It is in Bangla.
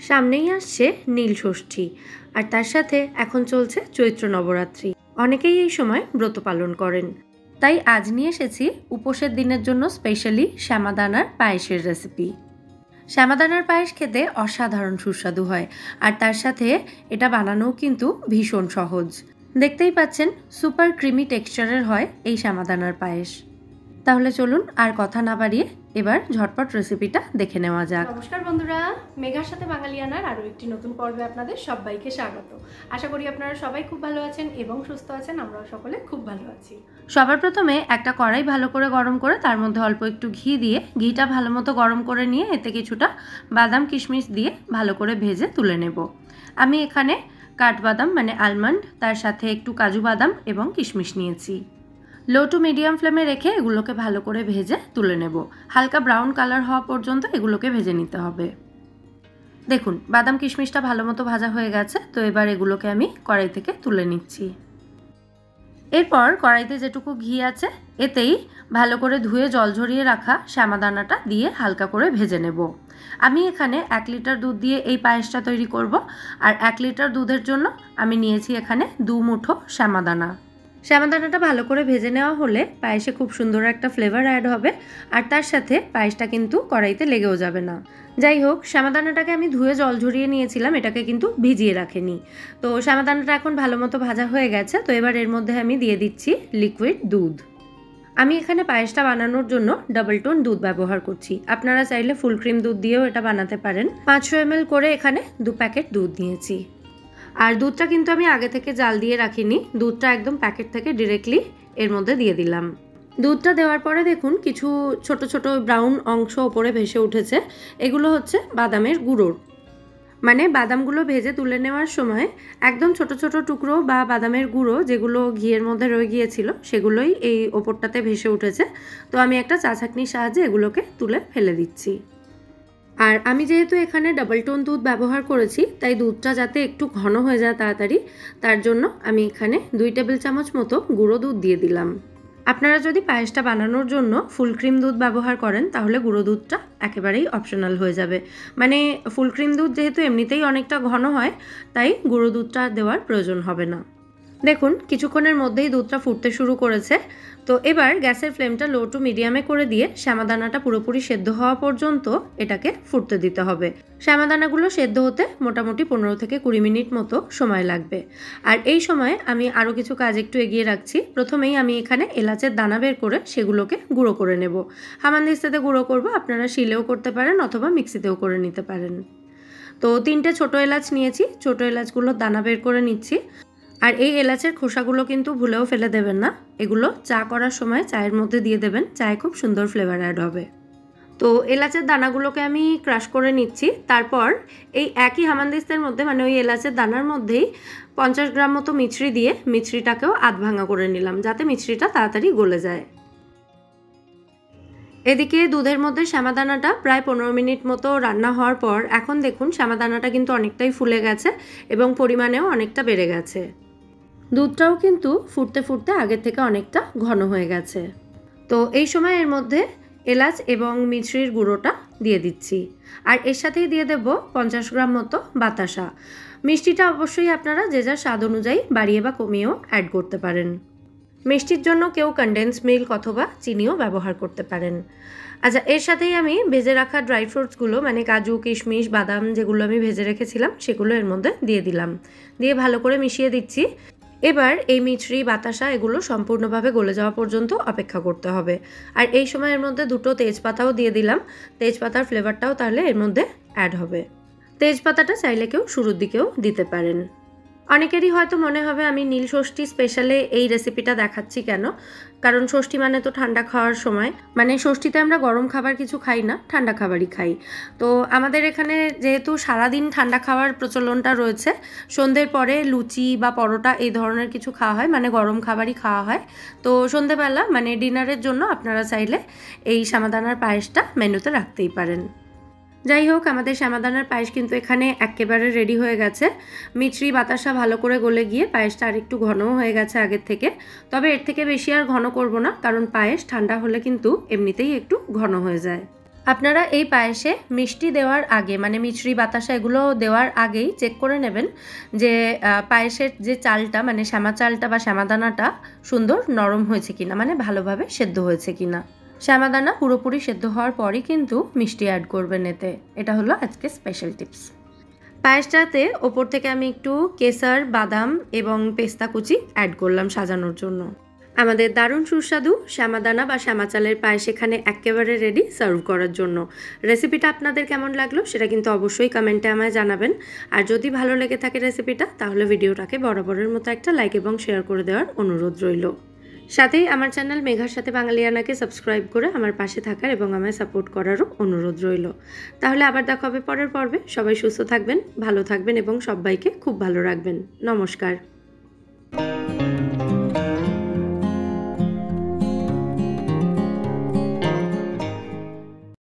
সামনেই আসছে নীল ষষ্ঠী আর তার সাথে এখন চলছে চৈত্র নবরাত্রি। অনেকেই এই সময় ব্রত পালন করেন, তাই আজ নিয়ে এসেছি উপোসের দিনের জন্য স্পেশালি শ্যামাদানার পায়েসের রেসিপি। শ্যামাদানার পায়েস খেতে অসাধারণ সুস্বাদু হয় আর তার সাথে এটা বানানোও কিন্তু ভীষণ সহজ। দেখতেই পাচ্ছেন সুপার ক্রিমি টেক্সচারের হয় এই শ্যামাদানার পায়েস। তাহলে চলুন আর কথা না বাড়িয়ে এবার ঝটপট রেসিপিটা দেখে নেওয়া যাক। নমস্কার বন্ধুরা, মেঘার সাথে বাঙালিয়ানার আরও একটি নতুন পর্বে আপনাদের সবাইকে স্বাগত। আশা করি আপনারা সবাই খুব ভালো আছেন এবং সুস্থ আছেন। আমরাও সকলে খুব ভালো আছি। সবার প্রথমে একটা কড়াই ভালো করে গরম করে তার মধ্যে অল্প একটু ঘি দিয়ে ঘিটা ভালো মতো গরম করে নিয়ে এতে কিছুটা বাদাম কিশমিশ দিয়ে ভালো করে ভেজে তুলে নেব। আমি এখানে কাঠবাদাম মানে আলমন্ড, তার সাথে একটু কাজু বাদাম এবং কিশমিশ নিয়েছি। লো টু মিডিয়াম ফ্লেমে রেখে এগুলোকে ভালো করে ভেজে তুলে নেব। হালকা ব্রাউন কালার হওয়া পর্যন্ত এগুলোকে ভেজে নিতে হবে। দেখুন বাদাম কিশমিশটা ভালো মতো ভাজা হয়ে গেছে, তো এবার এগুলোকে আমি কড়াই থেকে তুলে নিচ্ছি। এরপর কড়াইতে যেটুকু ঘি আছে এতেই ভালো করে ধুয়ে জল ঝরিয়ে রাখা শ্যামাদানাটা দিয়ে হালকা করে ভেজে নেব। আমি এখানে 1 লিটার দুধ দিয়ে এই পায়েসটা তৈরি করব, আর 1 লিটার দুধের জন্য আমি নিয়েছি এখানে 2 মুঠো শ্যামাদানা। শ্যামাদানাটা ভালো করে ভেজে নেওয়া হলে পায়েসে খুব সুন্দর একটা ফ্লেভার অ্যাড হবে, আর তার সাথে পায়েসটা কিন্তু কড়াইতে লেগেও যাবে না। যাই হোক, শ্যামাদানাটাকে আমি ধুয়ে জল ঝরিয়ে নিয়েছিলাম, এটাকে কিন্তু ভিজিয়ে রাখিনি। তো শ্যামাদানাটা এখন ভালো মতো ভাজা হয়ে গেছে, তো এবার এর মধ্যে আমি দিয়ে দিচ্ছি লিকুইড দুধ। আমি এখানে পায়েসটা বানানোর জন্য ডাবল টোন দুধ ব্যবহার করছি। আপনারা চাইলে ফুল ক্রিম দুধ দিয়েও এটা বানাতে পারেন। 500 ml করে এখানে 2 প্যাকেট দুধ নিয়েছি। আর দুধটা কিন্তু আমি আগে থেকে জাল দিয়ে রাখিনি, দুধটা একদম প্যাকেট থেকে ডিরেক্টলি এর মধ্যে দিয়ে দিলাম। দুধটা দেওয়ার পরে দেখুন কিছু ছোট ছোট ব্রাউন অংশ ওপরে ভেসে উঠেছে, এগুলো হচ্ছে বাদামের গুঁড়োর। মানে বাদামগুলো ভেজে তুলে নেওয়ার সময় একদম ছোট ছোট টুকরো বা বাদামের গুঁড়ো যেগুলো ঘিয়ের মধ্যে রয়ে গিয়েছিল সেগুলোই এই ওপরটাতে ভেসে উঠেছে। তো আমি একটা চা ছাঁকনির সাহায্যে এগুলোকে তুলে ফেলে দিচ্ছি। আর আমি যেহেতু এখানে ডাবল টোন দুধ ব্যবহার করেছি, তাই দুধটা যাতে একটু ঘন হয়ে যায় তাড়াতাড়ি, তার জন্য আমি এখানে 2 টেবিল চামচ মতো গুঁড়ো দুধ দিয়ে দিলাম। আপনারা যদি পায়েসটা বানানোর জন্য ফুল ক্রিম দুধ ব্যবহার করেন তাহলে গুঁড়ো দুধটা একেবারেই অপশনাল হয়ে যাবে। মানে ফুল ক্রিম দুধ যেহেতু এমনিতেই অনেকটা ঘন হয়, তাই গুঁড়ো দুধটা দেওয়ার প্রয়োজন হবে না। দেখুন কিছুক্ষণের মধ্যেই দুধটা ফুটতে শুরু করেছে। তো এবার গ্যাসের ফ্লেমটা লো টু মিডিয়ামে করে দিয়ে শ্যামাদানাটা পুরোপুরি সেদ্ধ হওয়া পর্যন্ত এটাকে ফুটতে দিতে হবে। শ্যামাদানাগুলো সেদ্ধ হতে মোটামুটি 15 থেকে 20 মিনিট মতো সময় লাগবে। আর এই সময় আমি আরও কিছু কাজ একটু এগিয়ে রাখছি। প্রথমেই আমি এখানে এলাচের দানা বের করে সেগুলোকে গুঁড়ো করে নেব। হামানদিস্তাতে গুঁড়ো করব, আপনারা শিলেও করতে পারেন অথবা মিক্সিতেও করে নিতে পারেন। তো 3টে ছোটো এলাচ নিয়েছি, ছোটো এলাচগুলোর দানা বের করে নিচ্ছি। আর এই এলাচের খোসাগুলো কিন্তু ভুলেও ফেলে দেবেন না, এগুলো চা করার সময় চায়ের মধ্যে দিয়ে দেবেন, চায়ে খুব সুন্দর ফ্লেভার অ্যাড হবে। তো এলাচের দানাগুলোকে আমি ক্রাশ করে নিচ্ছি। তারপর এই একই হামানদিস্তার মধ্যে মানে ওই এলাচের দানার মধ্যেই 50 গ্রাম মতো মিছরি দিয়ে মিছরিটাকেও আধ ভাঙা করে নিলাম, যাতে মিছরিটা তাড়াতাড়ি গলে যায়। এদিকে দুধের মধ্যে শ্যামাদানাটা প্রায় 15 মিনিট মতো রান্না হওয়ার পর এখন দেখুন শ্যামাদানাটা কিন্তু অনেকটাই ফুলে গেছে এবং পরিমাণেও অনেকটা বেড়ে গেছে। দুধটাও কিন্তু ফুটতে ফুটতে আগের থেকে অনেকটা ঘন হয়ে গেছে। তো এই সময় এর মধ্যে এলাচ এবং মিছরির গুঁড়োটা দিয়ে দিচ্ছি, আর এর সাথেই দিয়ে দেব 50 গ্রাম মতো বাতাসা। মিষ্টিটা অবশ্যই আপনারা যে যার স্বাদ অনুযায়ী বাড়িয়ে বা কমিয়েও অ্যাড করতে পারেন। মিষ্টির জন্য কেউ কনডেন্স মিল্ক অথবা চিনিও ব্যবহার করতে পারেন। আচ্ছা, এর সাথেই আমি ভেজে রাখা ড্রাই ফ্রুটসগুলো মানে কাজু কিশমিশ বাদাম যেগুলো আমি ভেজে রেখেছিলাম সেগুলো এর মধ্যে দিয়ে দিলাম, দিয়ে ভালো করে মিশিয়ে দিচ্ছি। এবার এই মিছরি বাতাসা এগুলো সম্পূর্ণভাবে গলে যাওয়া পর্যন্ত অপেক্ষা করতে হবে। আর এই সময়ের মধ্যে 2টো তেজপাতাও দিয়ে দিলাম, তেজপাতার ফ্লেভারটাও তাহলে এর মধ্যে অ্যাড হবে। তেজপাতাটা চাইলে কেউ শুরুর দিকেও দিতে পারেন। অনেকেরই হয়তো মনে হবে আমি নীল ষষ্ঠী স্পেশালে এই রেসিপিটা দেখাচ্ছি কেন, কারণ ষষ্ঠী মানে তো ঠান্ডা খাওয়ার সময়, মানে ষষ্ঠীতে আমরা গরম খাবার কিছু খাই না, ঠান্ডা খাবারই খাই। তো আমাদের এখানে যেহেতু সারাদিন ঠান্ডা খাওয়ার প্রচলনটা রয়েছে, সন্ধ্যের পরে লুচি বা পরোটা এই ধরনের কিছু খাওয়া হয়, মানে গরম খাবারই খাওয়া হয়। তো সন্ধ্যেবেলা মানে ডিনারের জন্য আপনারা চাইলে এই শ্যামাদানার পায়েসটা মেনুতে রাখতেই পারেন। যাই হোক, আমাদের শ্যামাদানার পায়েস কিন্তু এখানে একেবারে রেডি হয়ে গেছে। মিছরি বাতাসা ভালো করে গলে গিয়ে পায়েসটা আরেকটু ঘনও হয়ে গেছে আগের থেকে। তবে এর থেকে বেশি আর ঘন করব না, কারণ পায়েস ঠান্ডা হলে কিন্তু এমনিতেই একটু ঘন হয়ে যায়। আপনারা এই পায়েসে মিষ্টি দেওয়ার আগে মানে মিছরি বাতাসা এগুলো দেওয়ার আগেই চেক করে নেবেন যে পায়েসের যে চালটা মানে শ্যামা চালটা বা শ্যামাদানাটা সুন্দর নরম হয়েছে কিনা, মানে ভালোভাবে সেদ্ধ হয়েছে কিনা। শ্যামাদানা পুরোপুরি সেদ্ধ হওয়ার পরই কিন্তু মিষ্টি অ্যাড করবেন এতে। এটা হলো আজকে স্পেশাল টিপস। পায়েসটাতে ওপর থেকে আমি একটু কেসার, বাদাম এবং পেস্তা কুচি অ্যাড করলাম সাজানোর জন্য। আমাদের দারুণ সুস্বাদু শ্যামাদানা বা শ্যামা চালের পায়েস এখানে একেবারে রেডি সার্ভ করার জন্য। রেসিপিটা আপনাদের কেমন লাগলো সেটা কিন্তু অবশ্যই কমেন্টে আমায় জানাবেন। আর যদি ভালো লেগে থাকে রেসিপিটা, তাহলে ভিডিওটাকে বরাবরের মতো একটা লাইক এবং শেয়ার করে দেওয়ার অনুরোধ রইল। সাথেই আমার চ্যানেল মেঘার সাথে বাঙালিয়ানাকে সাবস্ক্রাইব করে আমার পাশে থাকার এবং আমায় সাপোর্ট করারও অনুরোধ রইল। তাহলে আবার দেখা হবে পরের পর্বে। সবাই সুস্থ থাকবেন, ভালো থাকবেন এবং সবাইকে খুব ভালো রাখবেন। নমস্কার।